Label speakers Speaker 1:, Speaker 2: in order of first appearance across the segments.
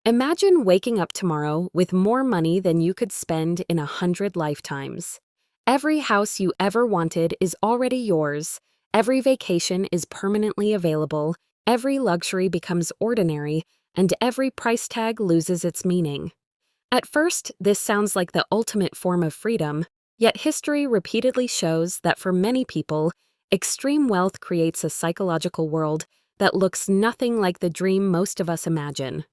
Speaker 1: Imagine waking up tomorrow with more money than you could spend in 100 lifetimes. Every house you ever wanted is already yours, every vacation is permanently available, every luxury becomes ordinary, and every price tag loses its meaning. At first, this sounds like the ultimate form of freedom, yet history repeatedly shows that for many people, extreme wealth creates a psychological world that looks nothing like the dream most of us imagine.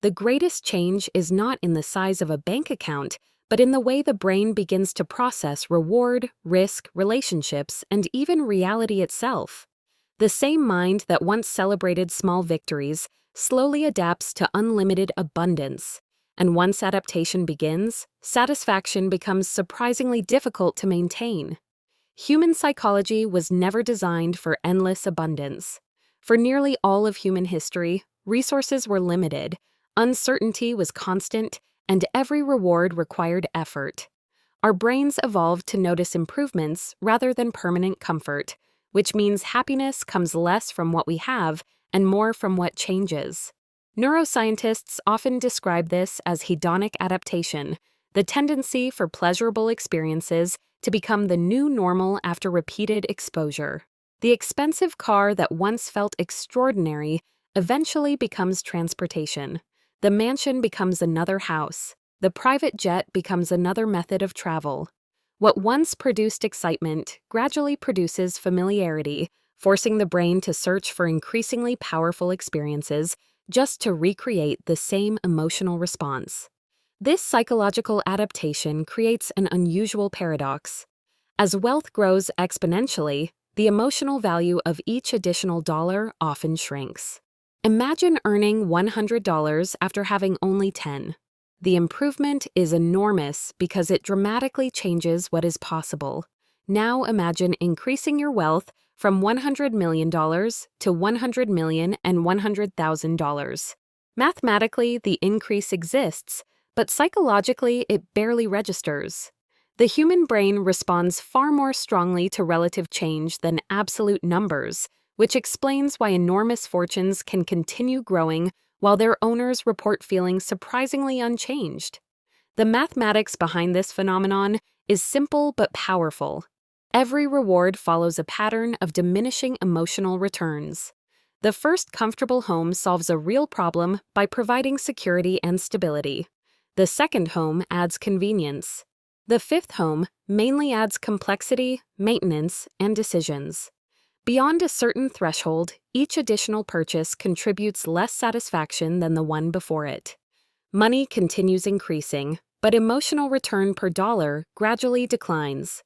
Speaker 1: The greatest change is not in the size of a bank account, but in the way the brain begins to process reward, risk, relationships, and even reality itself. The same mind that once celebrated small victories slowly adapts to unlimited abundance. And once adaptation begins, satisfaction becomes surprisingly difficult to maintain. Human psychology was never designed for endless abundance. For nearly all of human history, resources were limited, uncertainty was constant, and every reward required effort. Our brains evolved to notice improvements rather than permanent comfort, which means happiness comes less from what we have and more from what changes. Neuroscientists often describe this as hedonic adaptation, the tendency for pleasurable experiences to become the new normal after repeated exposure. The expensive car that once felt extraordinary eventually becomes transportation. The mansion becomes another house. The private jet becomes another method of travel. What once produced excitement gradually produces familiarity, forcing the brain to search for increasingly powerful experiences just to recreate the same emotional response. This psychological adaptation creates an unusual paradox. As wealth grows exponentially, the emotional value of each additional dollar often shrinks. Imagine earning $100 after having only 10. The improvement is enormous because it dramatically changes what is possible. Now imagine increasing your wealth from $100 million to $100 million and $100,000. Mathematically, the increase exists, but psychologically, it barely registers. The human brain responds far more strongly to relative change than absolute numbers, which explains why enormous fortunes can continue growing while their owners report feeling surprisingly unchanged. The mathematics behind this phenomenon is simple but powerful. Every reward follows a pattern of diminishing emotional returns. The first comfortable home solves a real problem by providing security and stability. The second home adds convenience. The fifth home mainly adds complexity, maintenance, and decisions. Beyond a certain threshold, each additional purchase contributes less satisfaction than the one before it. Money continues increasing, but emotional return per dollar gradually declines.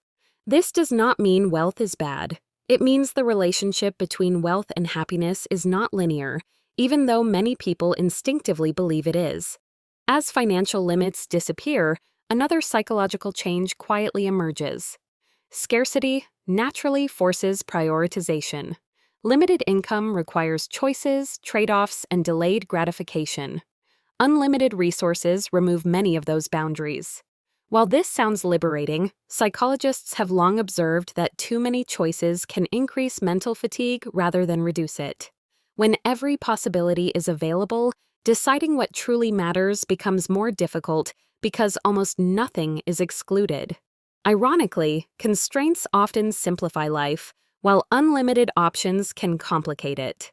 Speaker 1: This does not mean wealth is bad. It means the relationship between wealth and happiness is not linear, even though many people instinctively believe it is. As financial limits disappear, another psychological change quietly emerges. Scarcity naturally forces prioritization. Limited income requires choices, trade-offs, and delayed gratification. Unlimited resources remove many of those boundaries. While this sounds liberating, psychologists have long observed that too many choices can increase mental fatigue rather than reduce it. When every possibility is available, deciding what truly matters becomes more difficult because almost nothing is excluded. Ironically, constraints often simplify life, while unlimited options can complicate it.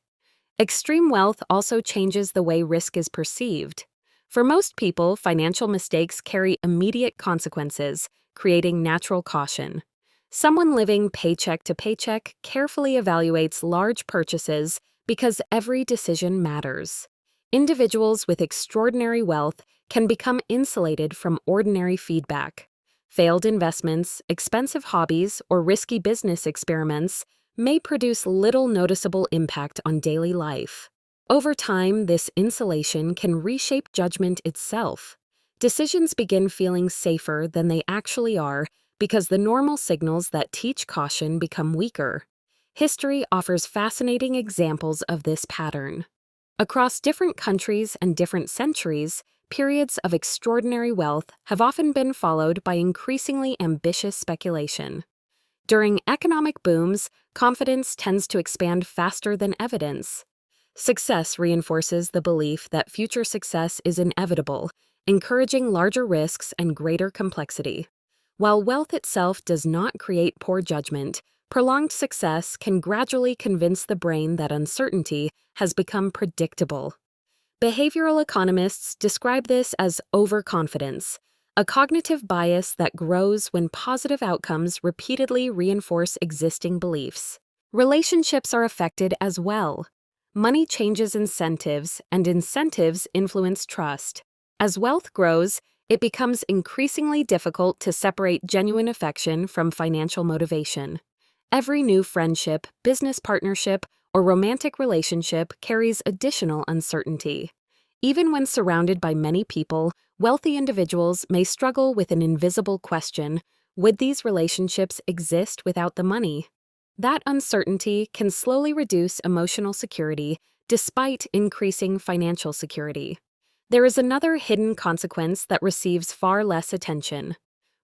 Speaker 1: Extreme wealth also changes the way risk is perceived. For most people, financial mistakes carry immediate consequences, creating natural caution. Someone living paycheck to paycheck carefully evaluates large purchases because every decision matters. Individuals with extraordinary wealth can become insulated from ordinary feedback. Failed investments, expensive hobbies, or risky business experiments may produce little noticeable impact on daily life. Over time, this insulation can reshape judgment itself. Decisions begin feeling safer than they actually are because the normal signals that teach caution become weaker. History offers fascinating examples of this pattern. Across different countries and different centuries, periods of extraordinary wealth have often been followed by increasingly ambitious speculation. During economic booms, confidence tends to expand faster than evidence. Success reinforces the belief that future success is inevitable, encouraging larger risks and greater complexity. While wealth itself does not create poor judgment, prolonged success can gradually convince the brain that uncertainty has become predictable. Behavioral economists describe this as overconfidence, a cognitive bias that grows when positive outcomes repeatedly reinforce existing beliefs. Relationships are affected as well. Money changes incentives, and incentives influence trust. As wealth grows, it becomes increasingly difficult to separate genuine affection from financial motivation. Every new friendship, business partnership, or romantic relationship carries additional uncertainty. Even when surrounded by many people, wealthy individuals may struggle with an invisible question: would these relationships exist without the money? That uncertainty can slowly reduce emotional security despite increasing financial security. There is another hidden consequence that receives far less attention.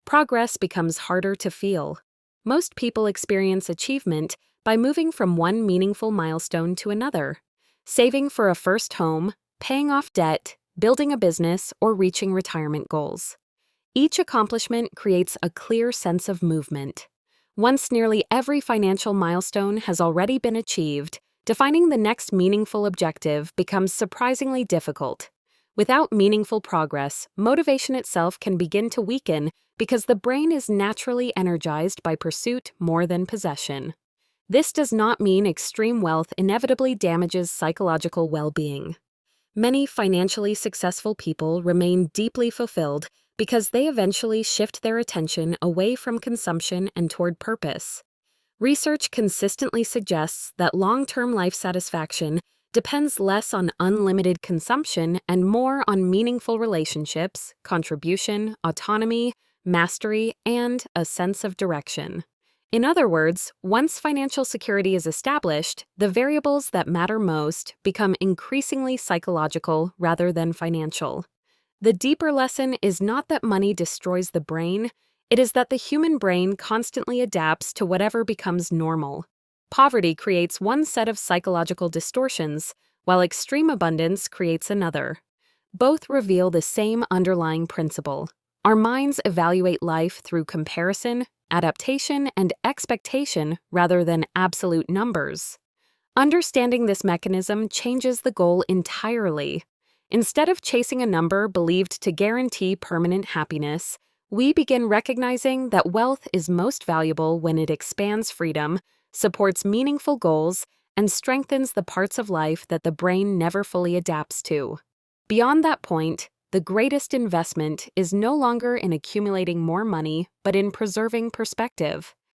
Speaker 1: Progress becomes harder to feel. Most people experience achievement by moving from one meaningful milestone to another: saving for a first home, paying off debt, building a business, or reaching retirement goals. Each accomplishment creates a clear sense of movement. Once nearly every financial milestone has already been achieved, defining the next meaningful objective becomes surprisingly difficult. Without meaningful progress, motivation itself can begin to weaken because the brain is naturally energized by pursuit more than possession. This does not mean extreme wealth inevitably damages psychological well-being. Many financially successful people remain deeply fulfilled because they eventually shift their attention away from consumption and toward purpose. Research consistently suggests that long-term life satisfaction depends less on unlimited consumption and more on meaningful relationships, contribution, autonomy, mastery, and a sense of direction. In other words, once financial security is established, the variables that matter most become increasingly psychological rather than financial. The deeper lesson is not that money destroys the brain, it is that the human brain constantly adapts to whatever becomes normal. Poverty creates one set of psychological distortions, while extreme abundance creates another. Both reveal the same underlying principle. Our minds evaluate life through comparison, adaptation, and expectation rather than absolute numbers. Understanding this mechanism changes the goal entirely. Instead of chasing a number believed to guarantee permanent happiness, we begin recognizing that wealth is most valuable when it expands freedom, supports meaningful goals, and strengthens the parts of life that the brain never fully adapts to. Beyond that point, the greatest investment is no longer in accumulating more money, but in preserving perspective.